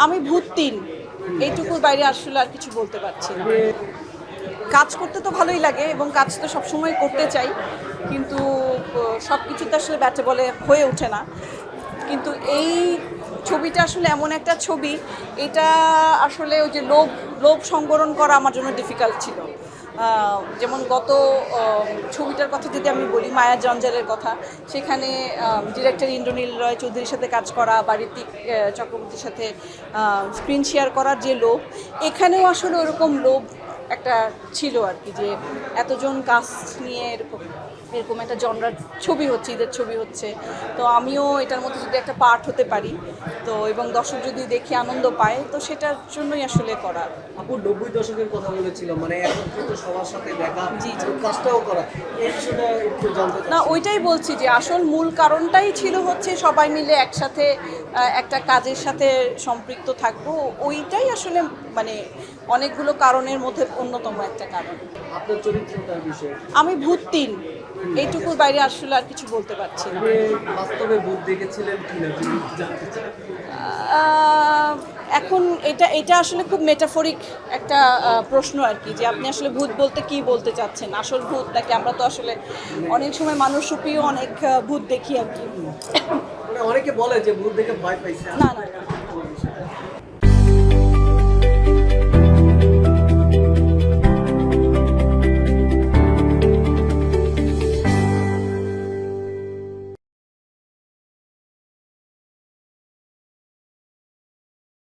আমি ভূত ৩ এইটুকুর বাইরে আসলে আর কিছু বলতে পারছি না। কাজ করতে তো ভালোই লাগে এবং কাজ তো সবসময় করতে চাই, কিন্তু সব কিছুতে আসলে ব্যাটে বলে হয়ে ওঠে না। কিন্তু এই ছবিটা আসলে এমন একটা ছবি, এটা আসলে ওই যে লোভ লোভ সংবরণ করা আমার জন্য ডিফিকাল্ট ছিল। যেমন গত ছবিটার কথা যদি আমি বলি, মায়া জঞ্জালের কথা, সেখানে ডিরেক্টর ইন্দ্রনীল রয় চৌধুরীর সাথে কাজ করা বা ঋত্বিক চক্রবর্তীর সাথে স্ক্রিন শেয়ার করার যে লোভ, এখানেও আসলে ওরকম লোভ একটা ছিল আর কি, যে এতজন কাস্ট নিয়ে এরকম এরকম একটা জনরার ছবি হচ্ছে, ঈদের ছবি হচ্ছে, তো আমিও এটার মধ্যে যদি একটা পার্ট হতে পারি, তো এবং দর্শক যদি দেখে আনন্দ পায়, তো সেটার জন্যই আসলে করা। আপু 90 দশকের কথা বলেছিল, মানে একত্রিত সবার সাথে দেখা, জি, জি। কাজটাও করা, এই বিষয়টা একটু জানতে না, চাচ্ছি। ওইটাই বলছি যে আসল মূল কারণটাই ছিল হচ্ছে সবাই মিলে একসাথে একটা কাজের সাথে সম্পৃক্ত থাকবো, ওইটাই আসলে মানে অনেকগুলো কারণের মধ্যে অন্যতম একটা কারণ। আপনার চরিত্রটার বিষয়ে আমি ভূত ৩ এইটুকুর বাইরে আসলে আর কিছু বলতে পারছি না। আপনি বাস্তবে ভূত দেখেছিলেন কিনা যদি একটু জানতে চাই। আহ, এখন এটা আসলে খুব মেটাফরিক একটা প্রশ্ন আর কি, যে আপনি আসলে ভূত বলতে কি বলতে চাচ্ছেন, আসল ভূত নাকি? আমরা তো আসলে অনেক সময় মানুষ রূপীও অনেক ভূত দেখি আর কি। মানে অনেকে বলে যে ভূত দেখে ভয় পাইছে। না, না,